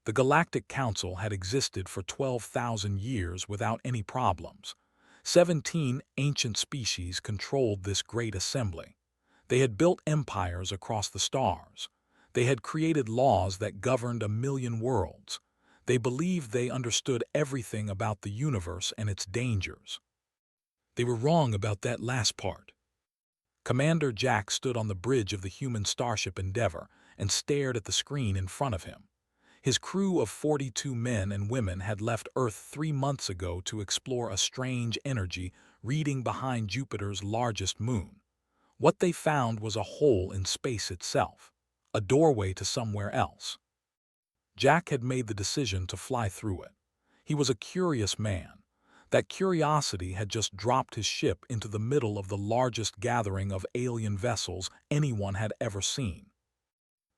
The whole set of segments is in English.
The Galactic Council had existed for 12,000 years without any problems. 17 ancient species controlled this great assembly. They had built empires across the stars. They had created laws that governed a million worlds. They believed they understood everything about the universe and its dangers. They were wrong about that last part. Commander Jack stood on the bridge of the human starship Endeavour and stared at the screen in front of him. His crew of 42 men and women had left Earth 3 months ago to explore a strange energy reading behind Jupiter's largest moon. What they found was a hole in space itself, a doorway to somewhere else. Jack had made the decision to fly through it. He was a curious man. That curiosity had just dropped his ship into the middle of the largest gathering of alien vessels anyone had ever seen.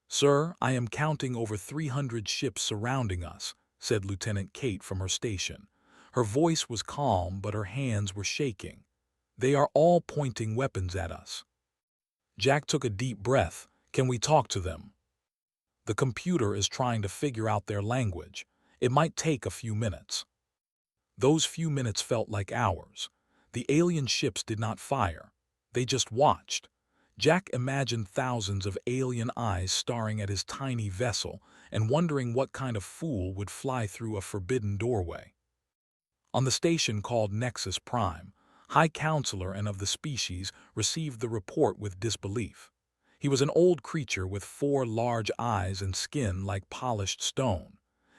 "Sir, I am counting over 300 ships surrounding us," said Lieutenant Kate from her station. Her voice was calm, but her hands were shaking. "They are all pointing weapons at us." Jack took a deep breath. "Can we talk to them?" "The computer is trying to figure out their language. It might take a few minutes." Those few minutes felt like hours. The alien ships did not fire. They just watched. Jack imagined thousands of alien eyes staring at his tiny vessel and wondering what kind of fool would fly through a forbidden doorway. On the station called Nexus Prime, High Counselor and of the species received the report with disbelief. He was an old creature with 4 large eyes and skin like polished stone.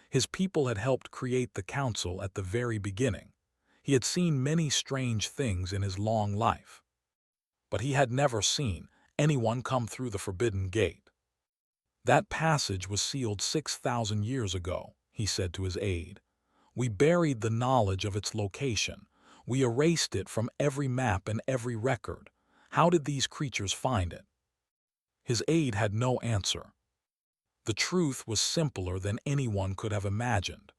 His people had helped create the council at the very beginning. He had seen many strange things in his long life. But he had never seen anyone come through the forbidden gate. "That passage was sealed 6,000 years ago," he said to his aide. "We buried the knowledge of its location. We erased it from every map and every record. How did these creatures find it?" His aide had no answer. The truth was simpler than anyone could have imagined.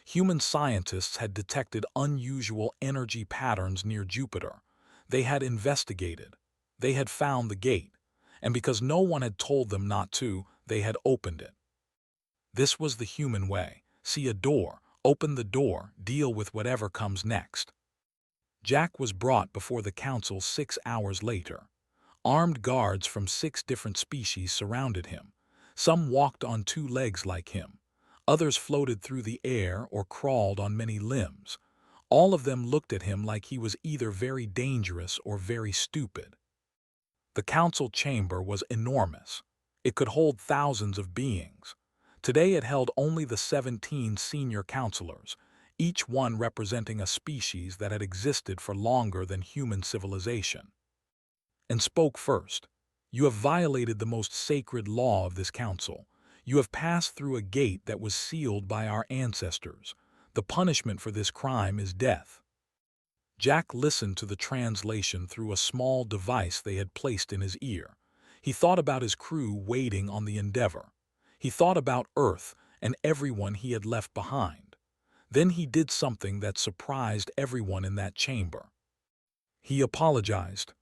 Human scientists had detected unusual energy patterns near Jupiter. They had investigated. They had found the gate. And because no one had told them not to, they had opened it. This was the human way. See a door, open the door, deal with whatever comes next. Jack was brought before the council 6 hours later. Armed guards from 6 different species surrounded him. Some walked on 2 legs like him. Others floated through the air or crawled on many limbs. All of them looked at him like he was either very dangerous or very stupid. The council chamber was enormous. It could hold thousands of beings. Today it held only the 17 senior counselors, each one representing a species that had existed for longer than human civilization. And spoke first. "You have violated the most sacred law of this council. You have passed through a gate that was sealed by our ancestors. The punishment for this crime is death." Jack listened to the translation through a small device they had placed in his ear. He thought about his crew waiting on the Endeavour. He thought about Earth and everyone he had left behind. Then he did something that surprised everyone in that chamber. He apologized.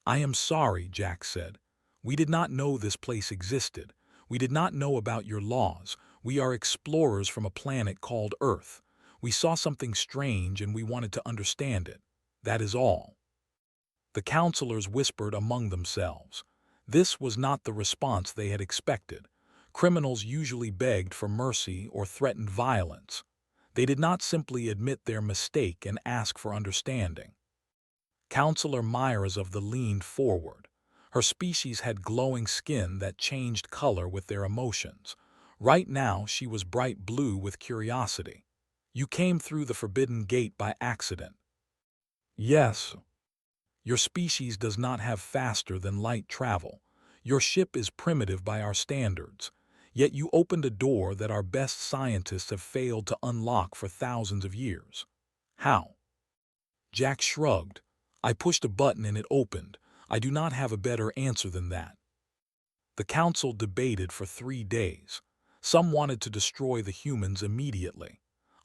"I am sorry," Jack said. "We did not know this place existed. We did not know about your laws. We are explorers from a planet called Earth. We saw something strange and we wanted to understand it. That is all." The counselors whispered among themselves. This was not the response they had expected. Criminals usually begged for mercy or threatened violence. They did not simply admit their mistake and ask for understanding. Counselor Myrazov leaned forward. Her species had glowing skin that changed color with their emotions. Right now she was bright blue with curiosity. "You came through the forbidden gate by accident." "Yes." "Your species does not have faster than light travel. Your ship is primitive by our standards. Yet you opened a door that our best scientists have failed to unlock for thousands of years. How?" Jack shrugged. "I pushed a button and it opened. I do not have a better answer than that." The council debated for 3 days. Some wanted to destroy the humans immediately.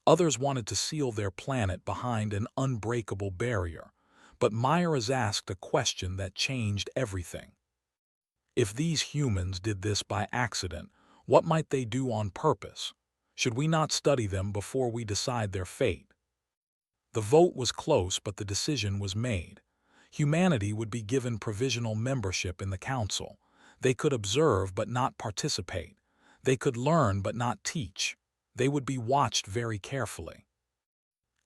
Others wanted to seal their planet behind an unbreakable barrier. But Myers asked a question that changed everything. If these humans did this by accident, what might they do on purpose? Should we not study them before we decide their fate? The vote was close, but the decision was made. Humanity would be given provisional membership in the council. They could observe but not participate. They could learn but not teach. They would be watched very carefully.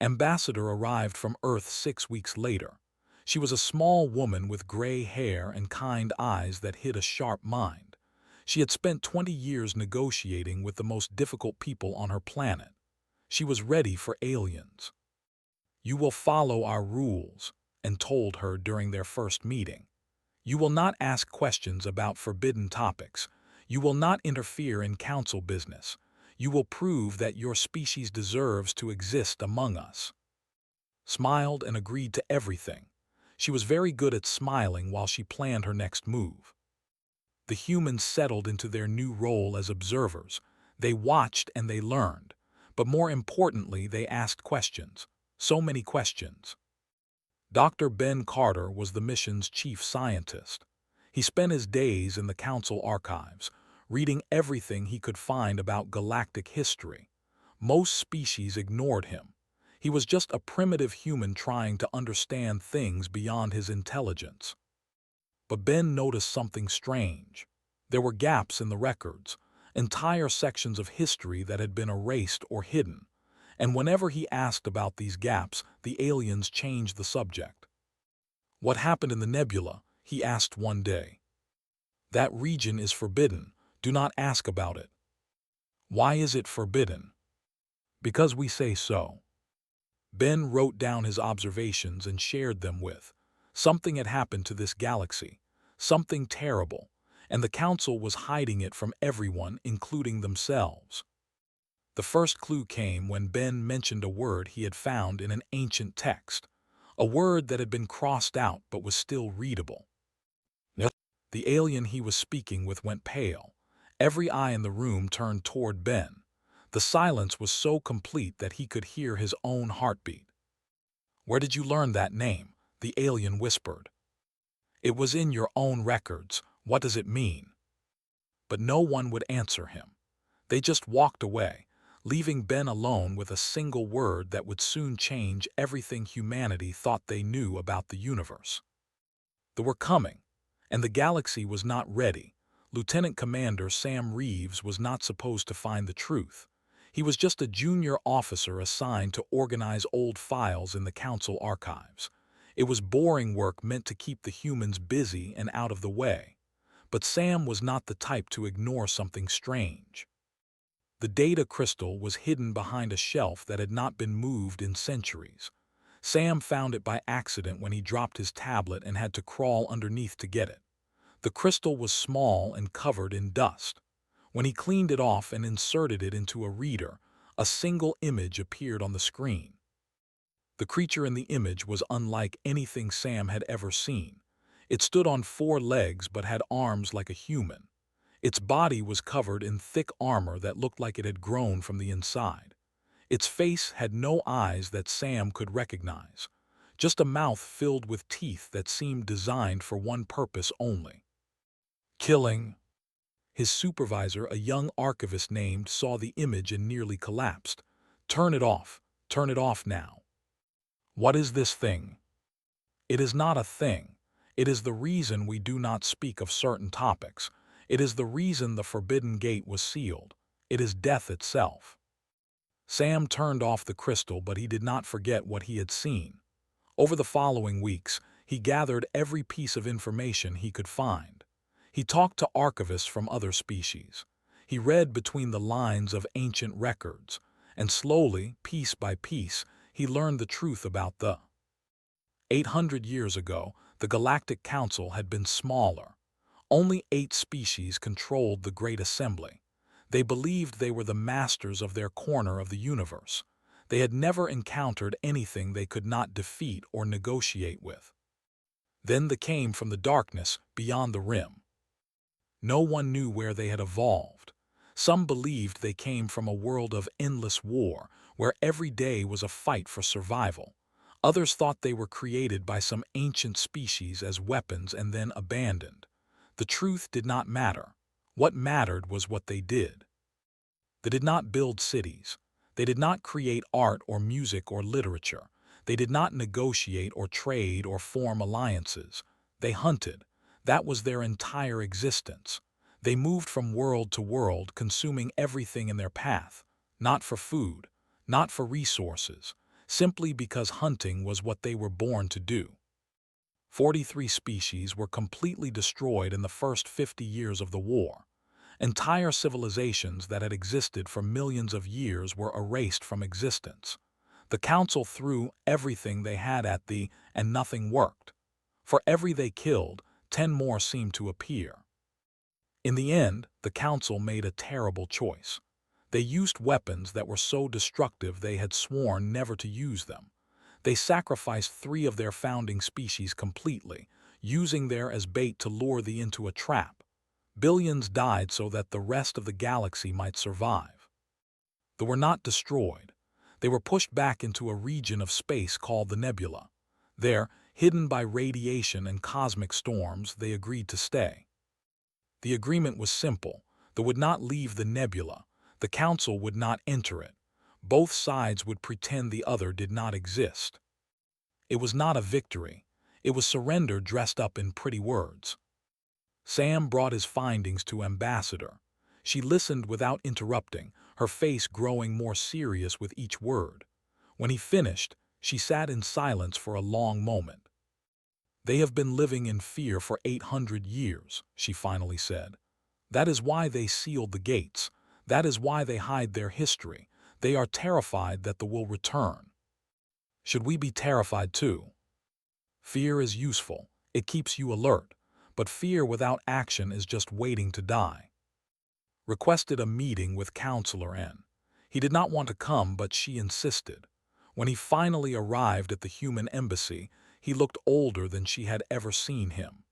Ambassador arrived from Earth 6 weeks later. She was a small woman with gray hair and kind eyes that hid a sharp mind. She had spent 20 years negotiating with the most difficult people on her planet. She was ready for aliens. "You will follow our rules," and told her during their first meeting. "You will not ask questions about forbidden topics. You will not interfere in council business. You will prove that your species deserves to exist among us." Smiled and agreed to everything. She was very good at smiling while she planned her next move. The humans settled into their new role as observers. They watched and they learned. But more importantly, they asked questions. So many questions. Dr. Ben Carter was the mission's chief scientist. He spent his days in the council archives, reading everything he could find about galactic history. Most species ignored him. He was just a primitive human trying to understand things beyond his intelligence. But Ben noticed something strange. There were gaps in the records, entire sections of history that had been erased or hidden. And whenever he asked about these gaps, the aliens changed the subject. "What happened in the nebula?" he asked one day. "That region is forbidden. Do not ask about it." "Why is it forbidden?" "Because we say so." Ben wrote down his observations and shared them with. Something had happened to this galaxy, something terrible, and the council was hiding it from everyone, including themselves. The first clue came when Ben mentioned a word he had found in an ancient text, a word that had been crossed out but was still readable. The alien he was speaking with went pale. Every eye in the room turned toward Ben. The silence was so complete that he could hear his own heartbeat. "Where did you learn that name?" the alien whispered. "It was in your own records. What does it mean?" But no one would answer him. They just walked away, leaving Ben alone with a single word that would soon change everything humanity thought they knew about the universe. They were coming, and the galaxy was not ready. Lieutenant Commander Sam Reeves was not supposed to find the truth. He was just a junior officer assigned to organize old files in the council archives. It was boring work meant to keep the humans busy and out of the way. But Sam was not the type to ignore something strange. The data crystal was hidden behind a shelf that had not been moved in centuries. Sam found it by accident when he dropped his tablet and had to crawl underneath to get it. The crystal was small and covered in dust. When he cleaned it off and inserted it into a reader, a single image appeared on the screen. The creature in the image was unlike anything Sam had ever seen. It stood on 4 legs but had arms like a human. Its body was covered in thick armor that looked like it had grown from the inside. Its face had no eyes that Sam could recognize, just a mouth filled with teeth that seemed designed for one purpose only: killing. His supervisor, a young archivist named, saw the image and nearly collapsed. Turn it off now." "What is this thing?" "It is not a thing. It is the reason we do not speak of certain topics. It is the reason the Forbidden Gate was sealed. It is death itself." Sam turned off the crystal, but he did not forget what he had seen. Over the following weeks, he gathered every piece of information he could find. He talked to archivists from other species. He read between the lines of ancient records, and slowly, piece by piece, he learned the truth about the 800 years ago, the Galactic Council had been smaller. Only 8 species controlled the Great Assembly. They believed they were the masters of their corner of the universe. They had never encountered anything they could not defeat or negotiate with. Then they came from the darkness beyond the rim. No one knew where they had evolved. Some believed they came from a world of endless war, where every day was a fight for survival. Others thought they were created by some ancient species as weapons and then abandoned. The truth did not matter. What mattered was what they did. They did not build cities. They did not create art or music or literature. They did not negotiate or trade or form alliances. They hunted. That was their entire existence. They moved from world to world, consuming everything in their path, not for food, not for resources, simply because hunting was what they were born to do. 43 species were completely destroyed in the first 50 years of the war. Entire civilizations that had existed for millions of years were erased from existence. The Council threw everything they had at and nothing worked. For every they killed, 10 more seemed to appear. In the end, the Council made a terrible choice. They used weapons that were so destructive they had sworn never to use them. They sacrificed 3 of their founding species completely, using them as bait to lure thee into a trap. Billions died so that the rest of the galaxy might survive. They were not destroyed. They were pushed back into a region of space called the nebula. There, hidden by radiation and cosmic storms, they agreed to stay. The agreement was simple. They would not leave the nebula. The Council would not enter it. Both sides would pretend the other did not exist. It was not a victory. It was surrender dressed up in pretty words. Sam brought his findings to Ambassador. She listened without interrupting, her face growing more serious with each word. When he finished, she sat in silence for a long moment. "They have been living in fear for 800 years, she finally said. "That is why they sealed the gates. That is why they hide their history. They are terrified that they will return. Should we be terrified too? Fear is useful. It keeps you alert. But fear without action is just waiting to die." Requested a meeting with Counselor N. He did not want to come, but she insisted. When he finally arrived at the human embassy, he looked older than she had ever seen him.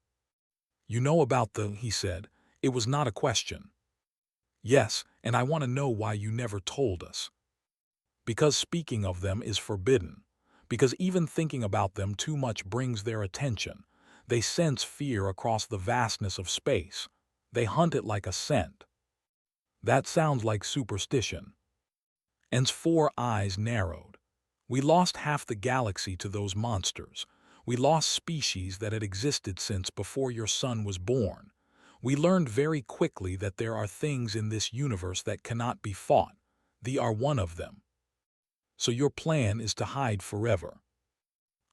"You know about he said. It was not a question. "Yes, and I want to know why you never told us." "Because speaking of them is forbidden. Because even thinking about them too much brings their attention. They sense fear across the vastness of space. They hunt it like a scent." That sounds like superstition. N's 4 eyes narrowed. "We lost half the galaxy to those monsters. We lost species that had existed since before your son was born. We learned very quickly that there are things in this universe that cannot be fought. They are one of them. So your plan is to hide forever.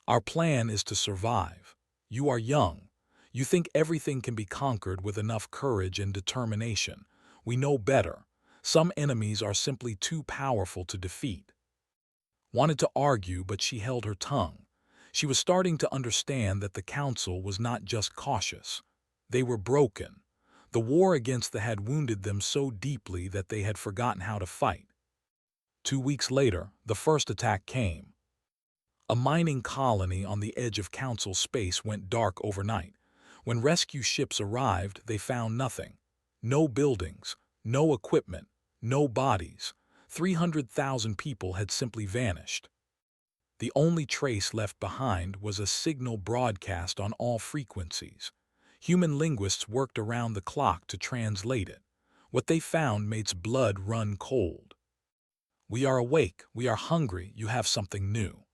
Our plan is to survive. You are young. You think everything can be conquered with enough courage and determination. We know better. Some enemies are simply too powerful to defeat." Wanted to argue, but she held her tongue. She was starting to understand that the Council was not just cautious. They were broken. The war against the had wounded them so deeply that they had forgotten how to fight. 2 weeks later, the first attack came. A mining colony on the edge of Council space went dark overnight. When rescue ships arrived, they found nothing. No buildings, no equipment, no bodies. 300,000 people had simply vanished. The only trace left behind was a signal broadcast on all frequencies. Human linguists worked around the clock to translate it. What they found made blood run cold. "We are awake, we are hungry, you have something new."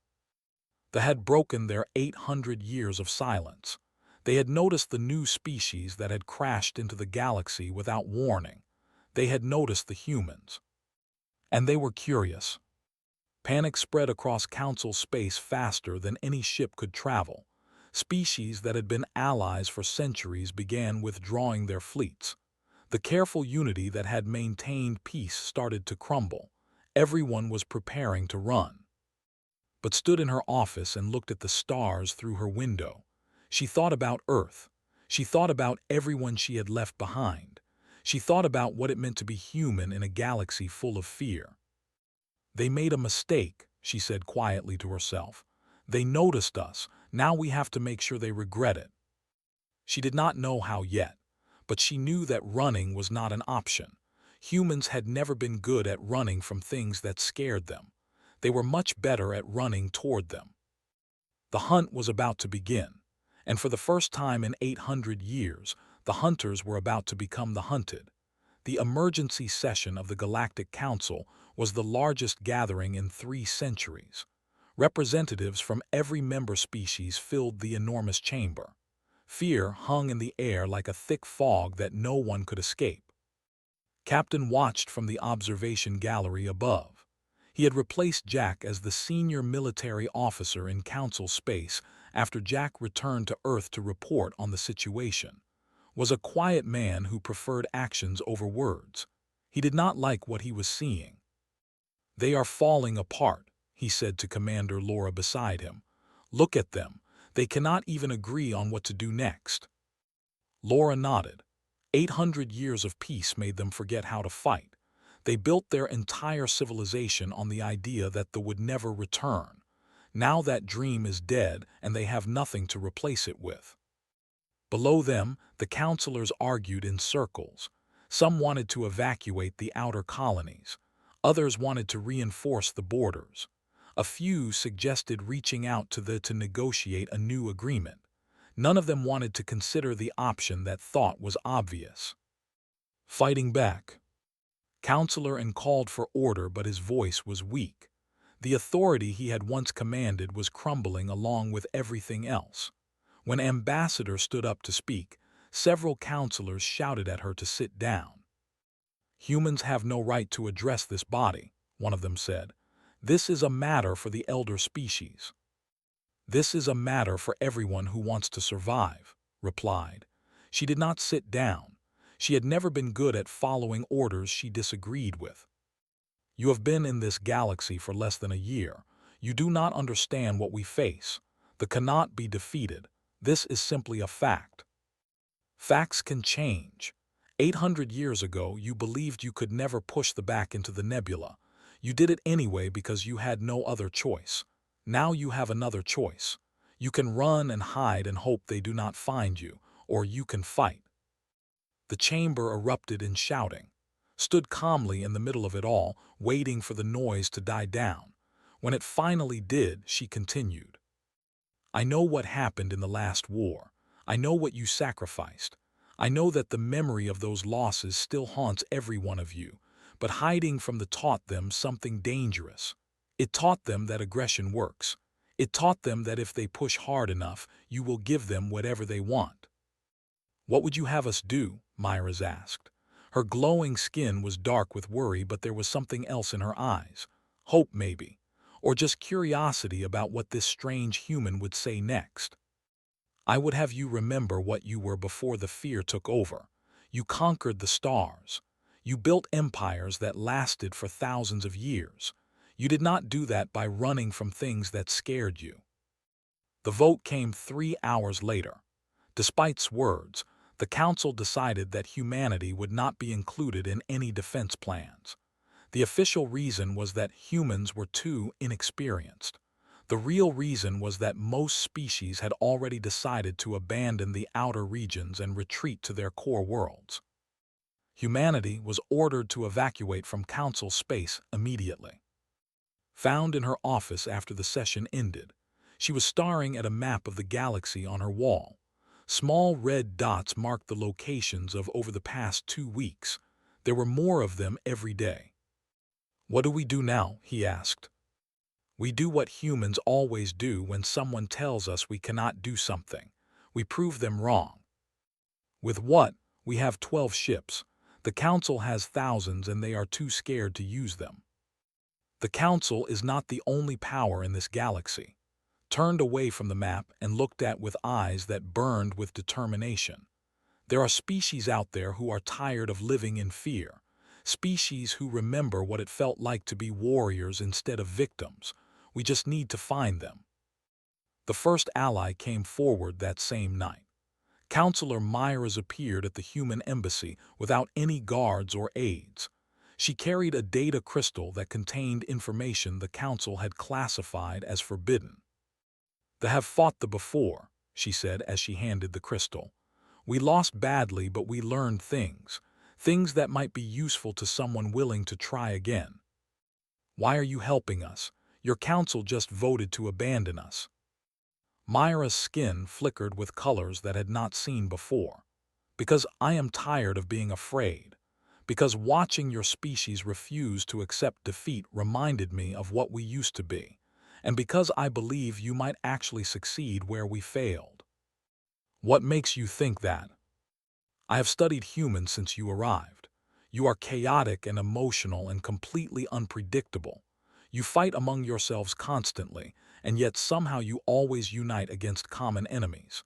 They had broken their 800 years of silence. They had noticed the new species that had crashed into the galaxy without warning. They had noticed the humans. And they were curious. Panic spread across Council space faster than any ship could travel. Species that had been allies for centuries began withdrawing their fleets. The careful unity that had maintained peace started to crumble. Everyone was preparing to run. But stood in her office and looked at the stars through her window. She thought about Earth. She thought about everyone she had left behind. She thought about what it meant to be human in a galaxy full of fear. "They made a mistake," she said quietly to herself. "They noticed us. Now we have to make sure they regret it." She did not know how yet, but she knew that running was not an option. Humans had never been good at running from things that scared them. They were much better at running toward them. The hunt was about to begin, and for the first time in 800 years, the hunters were about to become the hunted. The emergency session of the Galactic Council was the largest gathering in 3 centuries. Representatives from every member species filled the enormous chamber. Fear hung in the air like a thick fog that no one could escape. Captain watched from the observation gallery above. He had replaced Jack as the senior military officer in Council space after Jack returned to Earth to report on the situation. Was a quiet man who preferred actions over words. He did not like what he was seeing. "They are falling apart," he said to Commander Laura beside him. "Look at them. They cannot even agree on what to do next." Laura nodded. 800 years of peace made them forget how to fight. They built their entire civilization on the idea that they would never return. Now that dream is dead and they have nothing to replace it with. Below them, the counselors argued in circles. Some wanted to evacuate the outer colonies. Others wanted to reinforce the borders. A few suggested reaching out to negotiate a new agreement. None of them wanted to consider the option that thought was obvious. Fighting back. Counselor and called for order, but his voice was weak. The authority he had once commanded was crumbling along with everything else. When Ambassador stood up to speak, several counselors shouted at her to sit down. "Humans have no right to address this body," one of them said. "This is a matter for the elder species." "This is a matter for everyone who wants to survive," replied. She did not sit down. She had never been good at following orders she disagreed with. "You have been in this galaxy for less than a year. You do not understand what we face. They cannot be defeated. This is simply a fact. Facts can change. 800 years ago, you believed you could never push the back into the nebula. You did it anyway because you had no other choice. Now you have another choice. You can run and hide and hope they do not find you, or you can fight." The chamber erupted in shouting. Stood calmly in the middle of it all, waiting for the noise to die down. When it finally did, she continued. "I know what happened in the last war. I know what you sacrificed. I know that the memory of those losses still haunts every one of you, but hiding from them taught them something dangerous. It taught them that aggression works. It taught them that if they push hard enough, you will give them whatever they want." "What would you have us do?" Myra's asked. Her glowing skin was dark with worry, but there was something else in her eyes. Hope, maybe. Or just curiosity about what this strange human would say next. "I would have you remember what you were before the fear took over. You conquered the stars. You built empires that lasted for thousands of years. You did not do that by running from things that scared you." The vote came 3 hours later. Despite words, the council decided that humanity would not be included in any defense plans. The official reason was that humans were too inexperienced. The real reason was that most species had already decided to abandon the outer regions and retreat to their core worlds. Humanity was ordered to evacuate from Council space immediately. Found in her office after the session ended, she was staring at a map of the galaxy on her wall. Small red dots marked the locations of over the past 2 weeks. There were more of them every day. "What do we do now?" he asked. "We do what humans always do when someone tells us we cannot do something. We prove them wrong." "With what?" "We have 12 ships. The Council has thousands and they are too scared to use them." "The Council is not the only power in this galaxy." Turned away from the map and looked at with eyes that burned with determination. "There are species out there who are tired of living in fear. Species who remember what it felt like to be warriors instead of victims. We just need to find them." The first ally came forward that same night. Counselor Myers appeared at the human embassy without any guards or aides. She carried a data crystal that contained information the Council had classified as forbidden. "They have fought before," she said as she handed the crystal. "We lost badly, but we learned things. Things that might be useful to someone willing to try again." "Why are you helping us? Your council just voted to abandon us." Myra's skin flickered with colors that had not seen before. "Because I am tired of being afraid. Because watching your species refuse to accept defeat reminded me of what we used to be, and because I believe you might actually succeed where we failed. What makes you think that? I have studied humans since you arrived. You are chaotic and emotional and completely unpredictable. You fight among yourselves constantly, and yet somehow you always unite against common enemies.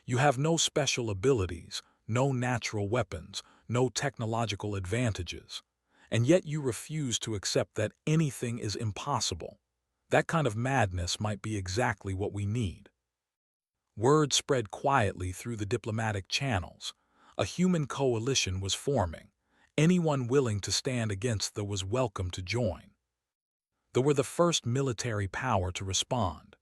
You have no special abilities, no natural weapons, no technological advantages, and yet you refuse to accept that anything is impossible. That kind of madness might be exactly what we need. Word spread quietly through the diplomatic channels. A human coalition was forming. Anyone willing to stand against was welcome to join. They were the first military power to respond.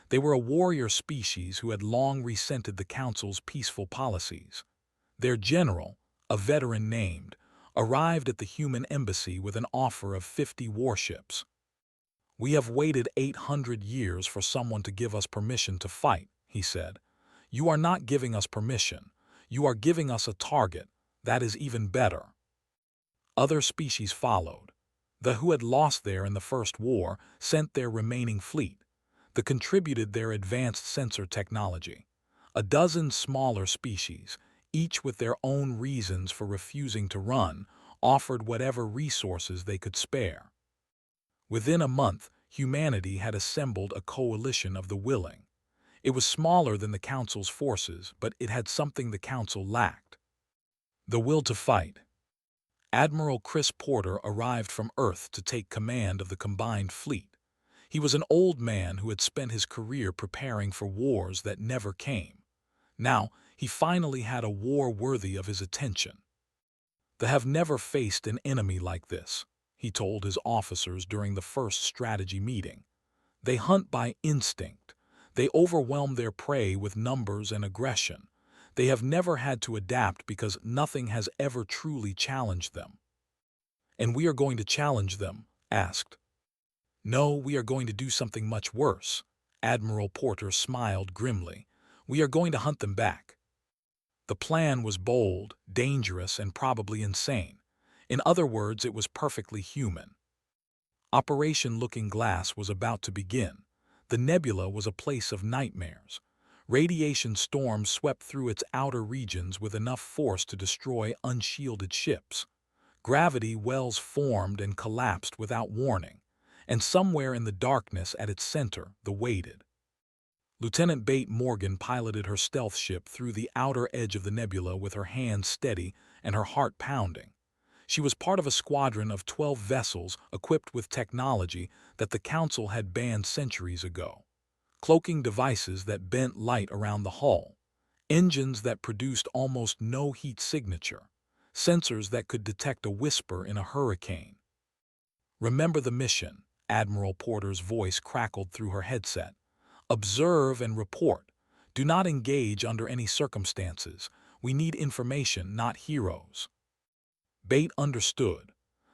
They were a warrior species who had long resented the Council's peaceful policies. Their general, a veteran named, arrived at the human embassy with an offer of 50 warships. "We have waited 800 years for someone to give us permission to fight," he said. "You are not giving us permission. You are giving us a target. That is even better." Other species followed. The who had lost there in the First War sent their remaining fleet. The contributed their advanced sensor technology. A dozen smaller species, each with their own reasons for refusing to run, offered whatever resources they could spare. Within a month, humanity had assembled a coalition of the willing. It was smaller than the Council's forces, but it had something the Council lacked: the will to fight. Admiral Chris Porter arrived from Earth to take command of the combined fleet. He was an old man who had spent his career preparing for wars that never came. Now, he finally had a war worthy of his attention. "They have never faced an enemy like this," he told his officers during the first strategy meeting. "They hunt by instinct. They overwhelm their prey with numbers and aggression. They have never had to adapt because nothing has ever truly challenged them." "And we are going to challenge them?" asked. "No, we are going to do something much worse." Admiral Porter smiled grimly. "We are going to hunt them back." The plan was bold, dangerous, and probably insane. In other words, it was perfectly human. Operation Looking Glass was about to begin. The nebula was a place of nightmares. Radiation storms swept through its outer regions with enough force to destroy unshielded ships. Gravity wells formed and collapsed without warning, and somewhere in the darkness at its center, the waited. Lieutenant Bate Morgan piloted her stealth ship through the outer edge of the nebula with her hands steady and her heart pounding. She was part of a squadron of 12 vessels equipped with technology that the Council had banned centuries ago. Cloaking devices that bent light around the hull, engines that produced almost no heat signature, sensors that could detect a whisper in a hurricane. "Remember the mission," Admiral Porter's voice crackled through her headset. "Observe and report. Do not engage under any circumstances. We need information, not heroes." Bate understood.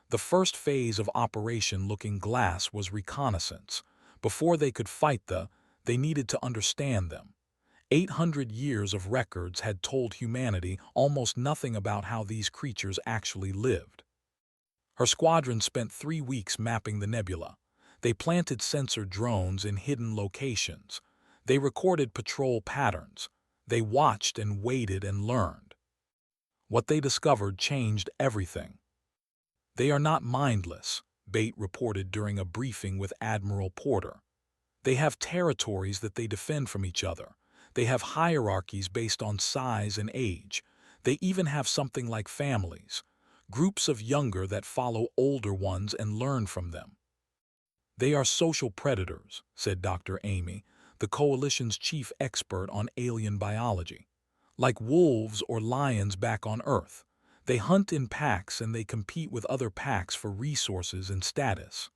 The first phase of Operation Looking Glass was reconnaissance. Before they could fight they needed to understand them. 800 years of records had told humanity almost nothing about how these creatures actually lived. Her squadron spent 3 weeks mapping the nebula. They planted sensor drones in hidden locations. They recorded patrol patterns. They watched and waited and learned. What they discovered changed everything. "They are not mindless," Bate reported during a briefing with Admiral Porter. "They have territories that they defend from each other. They have hierarchies based on size and age. They even have something like families, groups of younger that follow older ones and learn from them." "They are social predators," said Dr. Amy, the coalition's chief expert on alien biology. "Like wolves or lions back on Earth. They hunt in packs and they compete with other packs for resources and status."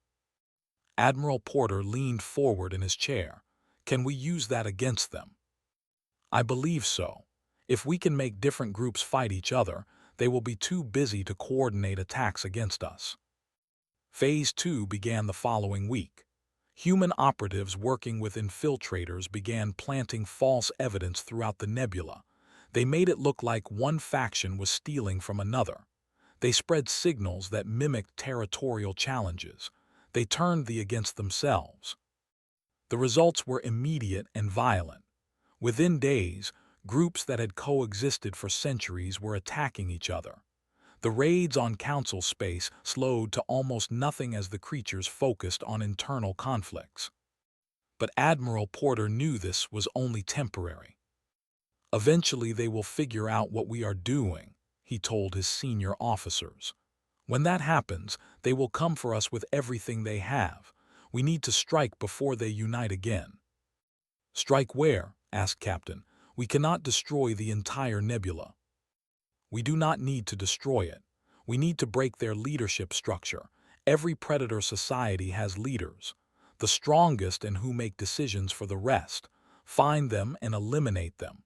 Admiral Porter leaned forward in his chair. "Can we use that against them?" "I believe so. If we can make different groups fight each other, they will be too busy to coordinate attacks against us." Phase 2 began the following week. Human operatives working with infiltrators began planting false evidence throughout the nebula. They made it look like one faction was stealing from another. They spread signals that mimicked territorial challenges. They turned the against themselves. The results were immediate and violent. Within days, groups that had coexisted for centuries were attacking each other. The raids on Council space slowed to almost nothing as the creatures focused on internal conflicts. But Admiral Porter knew this was only temporary. Eventually they will figure out what we are doing, he told his senior officers. When that happens, they will come for us with everything they have. We need to strike before they unite again. Strike where? Asked Captain. We cannot destroy the entire nebula. We do not need to destroy it. We need to break their leadership structure. Every predator society has leaders, the strongest and who make decisions for the rest. Find them and eliminate them.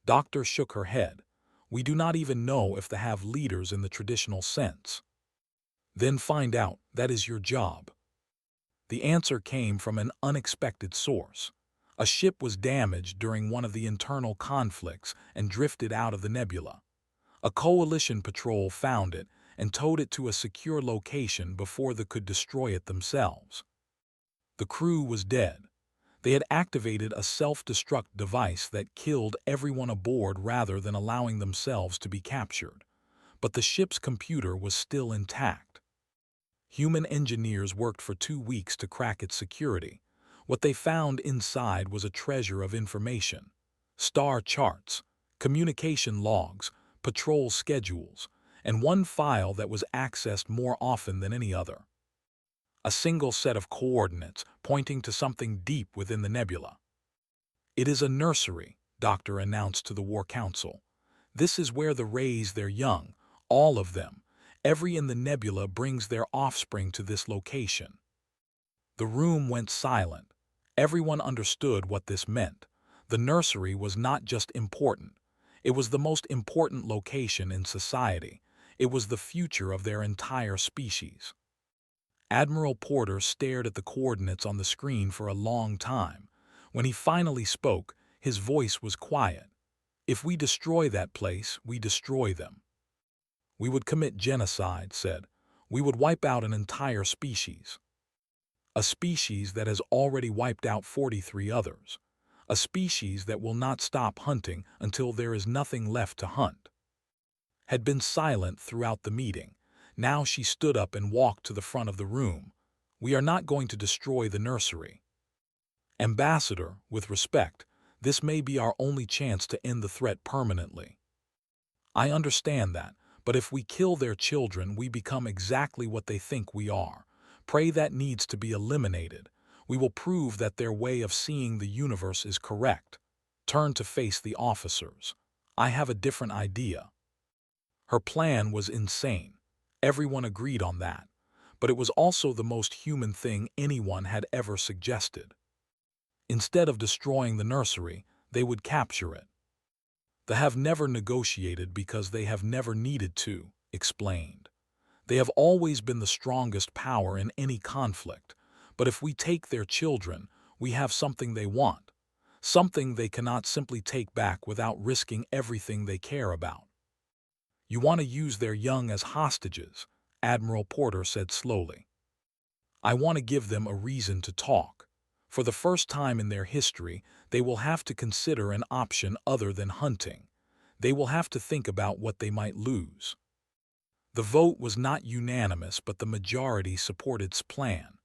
Doctor shook her head. We do not even know if they have leaders in the traditional sense. Then find out. That is your job. The answer came from an unexpected source. A ship was damaged during one of the internal conflicts and drifted out of the nebula. A coalition patrol found it and towed it to a secure location before they could destroy it themselves. The crew was dead. They had activated a self-destruct device that killed everyone aboard rather than allowing themselves to be captured. But the ship's computer was still intact. Human engineers worked for 2 weeks to crack its security. What they found inside was a treasure of information. Star charts, communication logs, patrol schedules, and one file that was accessed more often than any other. A single set of coordinates pointing to something deep within the nebula. It is a nursery, Doctor announced to the War Council. This is where they raise their young, all of them. Every in the nebula brings their offspring to this location. The room went silent. Everyone understood what this meant. The nursery was not just important. It was the most important location in society. It was the future of their entire species. Admiral Porter stared at the coordinates on the screen for a long time. When he finally spoke, his voice was quiet. If we destroy that place, we destroy them. We would commit genocide, said. We would wipe out an entire species. A species that has already wiped out 43 others. A species that will not stop hunting until there is nothing left to hunt. Had been silent throughout the meeting. Now she stood up and walked to the front of the room. We are not going to destroy the nursery. Ambassador, with respect, this may be our only chance to end the threat permanently. I understand that, but if we kill their children, we become exactly what they think we are. Prey that needs to be eliminated. We will prove that their way of seeing the universe is correct. Turn to face the officers. I have a different idea. Her plan was insane. Everyone agreed on that. But it was also the most human thing anyone had ever suggested. Instead of destroying the nursery, they would capture it. They have never negotiated because they have never needed to, explained. They have always been the strongest power in any conflict. But if we take their children, we have something they want. Something they cannot simply take back without risking everything they care about. You want to use their young as hostages, Admiral Porter said slowly. I want to give them a reason to talk. For the first time in their history, they will have to consider an option other than hunting. They will have to think about what they might lose. The vote was not unanimous, but the majority supported its plan.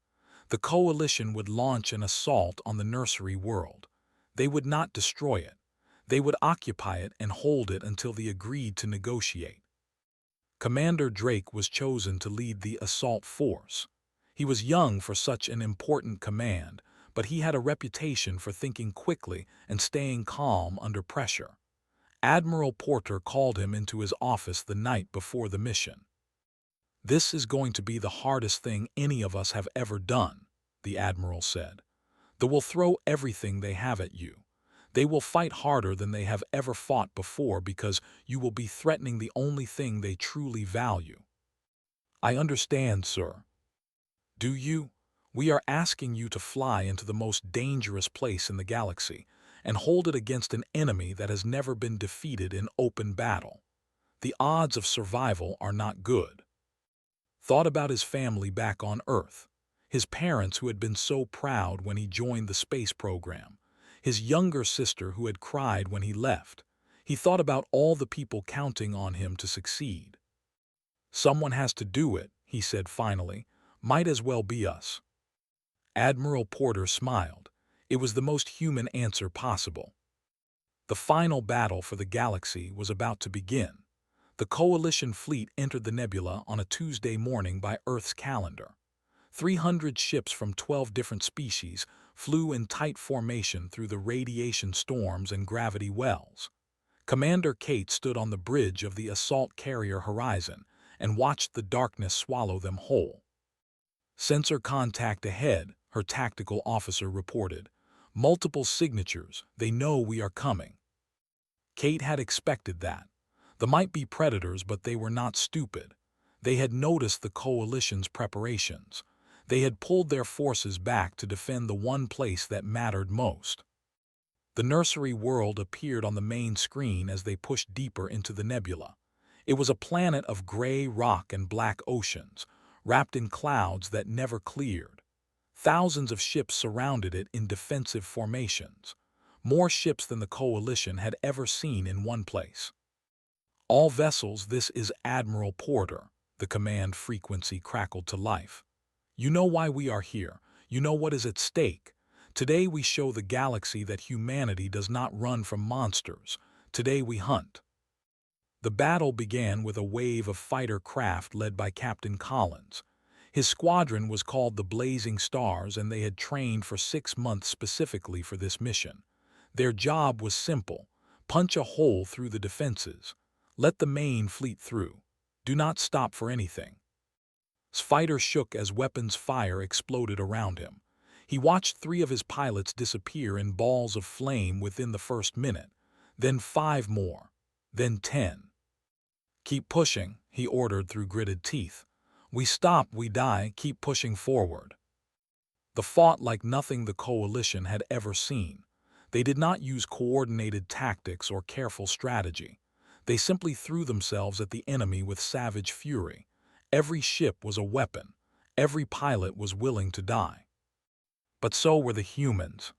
The coalition would launch an assault on the nursery world. They would not destroy it. They would occupy it and hold it until they agreed to negotiate. Commander Drake was chosen to lead the assault force. He was young for such an important command, but he had a reputation for thinking quickly and staying calm under pressure. Admiral Porter called him into his office the night before the mission. This is going to be the hardest thing any of us have ever done, the Admiral said. They will throw everything they have at you. They will fight harder than they have ever fought before because you will be threatening the only thing they truly value. I understand, sir. Do you? We are asking you to fly into the most dangerous place in the galaxy and hold it against an enemy that has never been defeated in open battle. the odds of survival are not good. Thought about his family back on Earth, his parents who had been so proud when he joined the space program, his younger sister who had cried when he left. He thought about all the people counting on him to succeed. "Someone has to do it," he said finally. "Might as well be us." Admiral Porter smiled. It was the most human answer possible. The final battle for the galaxy was about to begin. The Coalition fleet entered the nebula on a Tuesday morning by Earth's calendar. 300 ships from 12 different species flew in tight formation through the radiation storms and gravity wells. Commander Kate stood on the bridge of the assault carrier Horizon and watched the darkness swallow them whole. "Sensor contact ahead," her tactical officer reported. "Multiple signatures. They know we are coming." Kate had expected that. There might be predators, but they were not stupid. They had noticed the Coalition's preparations. They had pulled their forces back to defend the one place that mattered most. The nursery world appeared on the main screen as they pushed deeper into the nebula. It was a planet of gray rock and black oceans, wrapped in clouds that never cleared. Thousands of ships surrounded it in defensive formations, more ships than the Coalition had ever seen in one place. "All vessels, this is Admiral Porter," the command frequency crackled to life. "You know why we are here. You know what is at stake. Today we show the galaxy that humanity does not run from monsters. Today we hunt." The battle began with a wave of fighter craft led by Captain Collins. His squadron was called the Blazing Stars, and they had trained for 6 months specifically for this mission. Their job was simple: punch a hole through the defenses. Let the main fleet through. Do not stop for anything. Fighter shook as weapons fire exploded around him. He watched 3 of his pilots disappear in balls of flame within the first minute, then 5 more, then 10. "Keep pushing," he ordered through gritted teeth. "We stop, we die. Keep pushing forward." The fought like nothing the Coalition had ever seen. They did not use coordinated tactics or careful strategy. They simply threw themselves at the enemy with savage fury. Every ship was a weapon. Every pilot was willing to die. But so were the humans.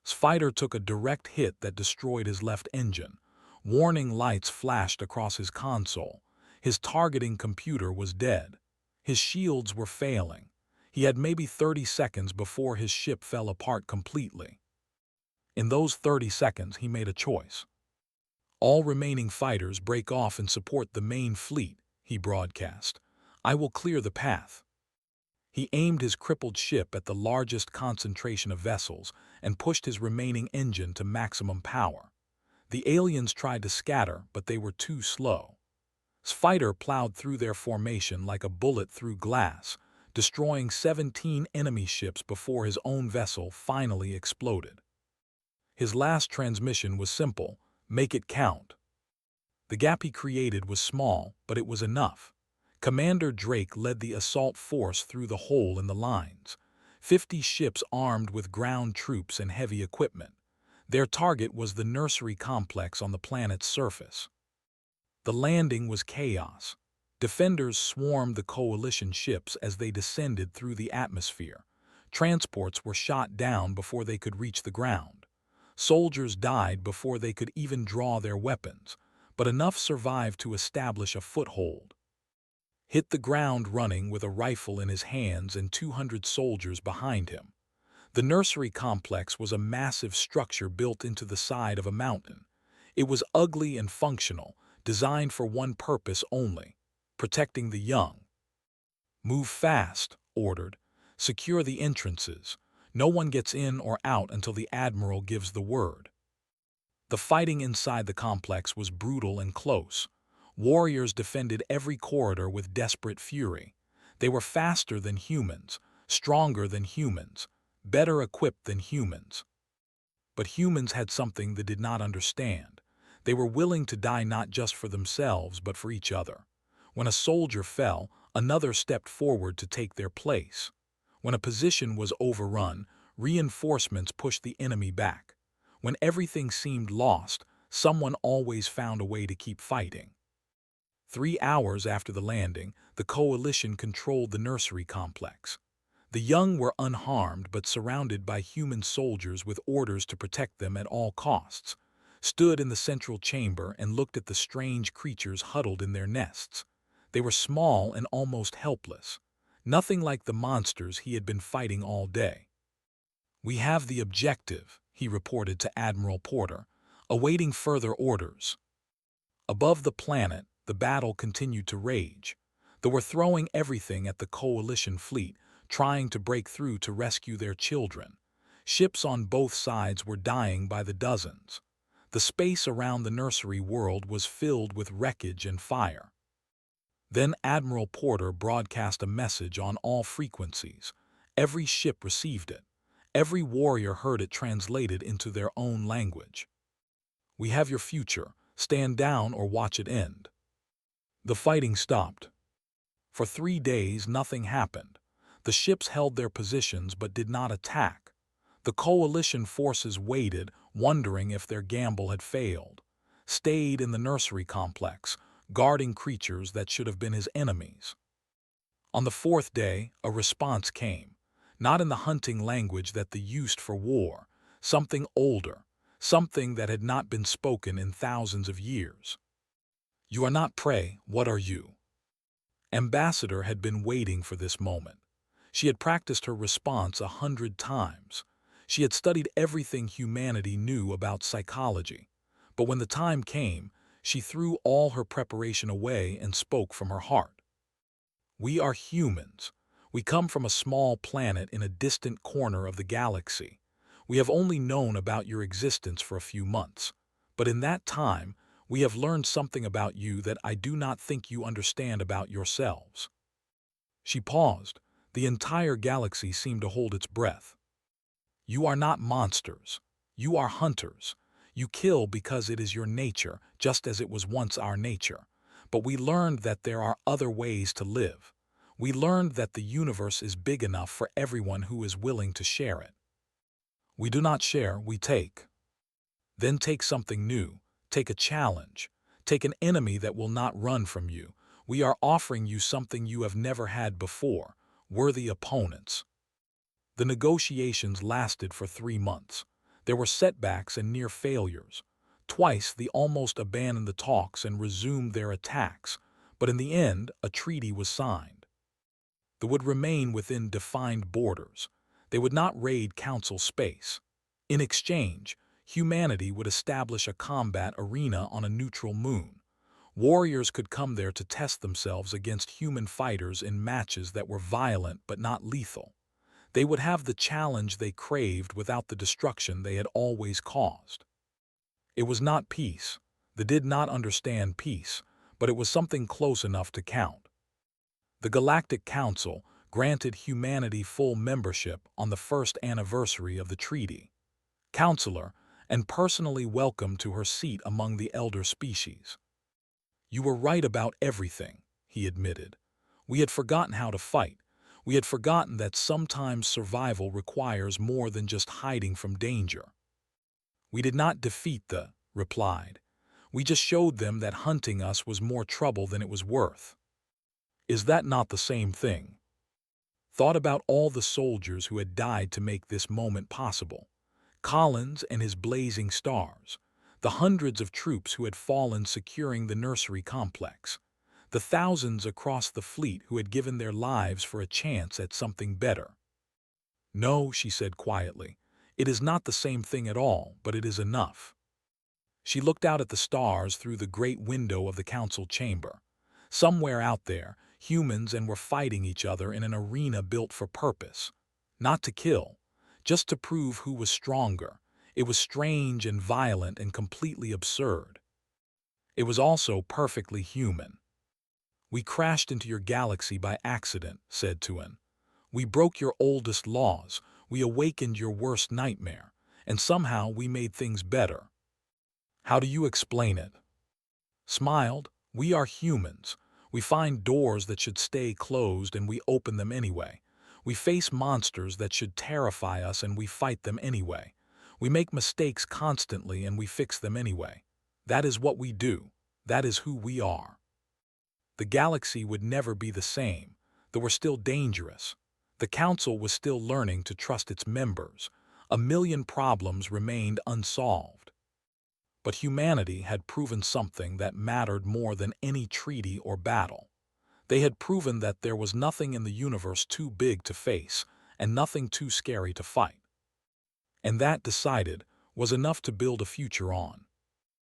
Fighter took a direct hit that destroyed his left engine. Warning lights flashed across his console. His targeting computer was dead. His shields were failing. He had maybe 30 seconds before his ship fell apart completely. In those 30 seconds, he made a choice. "All remaining fighters break off and support the main fleet," he broadcast. "I will clear the path." He aimed his crippled ship at the largest concentration of vessels and pushed his remaining engine to maximum power. The aliens tried to scatter, but they were too slow. Fighter plowed through their formation like a bullet through glass, destroying 17 enemy ships before his own vessel finally exploded. His last transmission was simple: make it count. The gap he created was small, but it was enough. Commander Drake led the assault force through the hole in the lines. 50 ships armed with ground troops and heavy equipment. Their target was the nursery complex on the planet's surface. The landing was chaos. Defenders swarmed the Coalition ships as they descended through the atmosphere. Transports were shot down before they could reach the ground. Soldiers died before they could even draw their weapons, but enough survived to establish a foothold. Hit the ground running with a rifle in his hands and 200 soldiers behind him. The nursery complex was a massive structure built into the side of a mountain. It was ugly and functional, designed for one purpose only: protecting the young. "Move fast," ordered. "Secure the entrances. No one gets in or out until the Admiral gives the word." The fighting inside the complex was brutal and close. Warriors defended every corridor with desperate fury. They were faster than humans, stronger than humans, better equipped than humans. But humans had something they did not understand. They were willing to die not just for themselves, but for each other. When a soldier fell, another stepped forward to take their place. When a position was overrun, reinforcements pushed the enemy back. When everything seemed lost, someone always found a way to keep fighting. 3 hours after the landing, the coalition controlled the nursery complex. The young were unharmed but surrounded by human soldiers with orders to protect them at all costs, stood in the central chamber and looked at the strange creatures huddled in their nests. They were small and almost helpless, nothing like the monsters he had been fighting all day. "We have the objective," he reported to Admiral Porter, awaiting further orders. Above the planet, the battle continued to rage. They were throwing everything at the coalition fleet, trying to break through to rescue their children. Ships on both sides were dying by the dozens. The space around the nursery world was filled with wreckage and fire. Then Admiral Porter broadcast a message on all frequencies. Every ship received it. Every warrior heard it translated into their own language. "We have your future. Stand down or watch it end." The fighting stopped. For 3 days, nothing happened. The ships held their positions but did not attack. The coalition forces waited, wondering if their gamble had failed. Stayed in the nursery complex, guarding creatures that should have been his enemies. On the 4th day, a response came. Not in the hunting language that they used for war, something older, something that had not been spoken in thousands of years. "You are not prey, what are you?" Ambassador had been waiting for this moment. She had practiced her response 100 times. She had studied everything humanity knew about psychology. But when the time came, she threw all her preparation away and spoke from her heart. "We are humans. We come from a small planet in a distant corner of the galaxy. We have only known about your existence for a few months. But in that time, we have learned something about you that I do not think you understand about yourselves." She paused. The entire galaxy seemed to hold its breath. "You are not monsters. You are hunters. You kill because it is your nature, just as it was once our nature. But we learned that there are other ways to live. We learned that the universe is big enough for everyone who is willing to share it. We do not share, we take. Then take something new. Take a challenge. Take an enemy that will not run from you. We are offering you something you have never had before, worthy opponents." The negotiations lasted for 3 months. There were setbacks and near failures. Twice they almost abandoned the talks and resumed their attacks, but in the end a treaty was signed. They would remain within defined borders. They would not raid Council space. In exchange, humanity would establish a combat arena on a neutral moon. Warriors could come there to test themselves against human fighters in matches that were violent but not lethal. They would have the challenge they craved without the destruction they had always caused. It was not peace. They did not understand peace, but it was something close enough to count. The Galactic Council granted humanity full membership on the first anniversary of the treaty. Counselor, and personally welcomed to her seat among the elder species. "You were right about everything," he admitted. "We had forgotten how to fight. We had forgotten that sometimes survival requires more than just hiding from danger." "We did not defeat the," replied. "We just showed them that hunting us was more trouble than it was worth." Is that not the same thing? Thought about all the soldiers who had died to make this moment possible. Collins and his blazing stars. The hundreds of troops who had fallen securing the nursery complex. The thousands across the fleet who had given their lives for a chance at something better. "No," she said quietly. "It is not the same thing at all, but it is enough." She looked out at the stars through the great window of the council chamber. Somewhere out there, humans were fighting each other in an arena built for purpose. Not to kill, just to prove who was stronger. It was strange and violent and completely absurd. It was also perfectly human. "We crashed into your galaxy by accident," said Tuan. "We broke your oldest laws, we awakened your worst nightmare, and somehow we made things better." "How do you explain it?" Smiled. "We are humans. We find doors that should stay closed and we open them anyway. We face monsters that should terrify us and we fight them anyway. We make mistakes constantly and we fix them anyway. That is what we do. That is who we are." The galaxy would never be the same. They were still dangerous. The Council was still learning to trust its members. A million problems remained unsolved. But humanity had proven something that mattered more than any treaty or battle. They had proven that there was nothing in the universe too big to face and nothing too scary to fight. And that, decided, was enough to build a future on.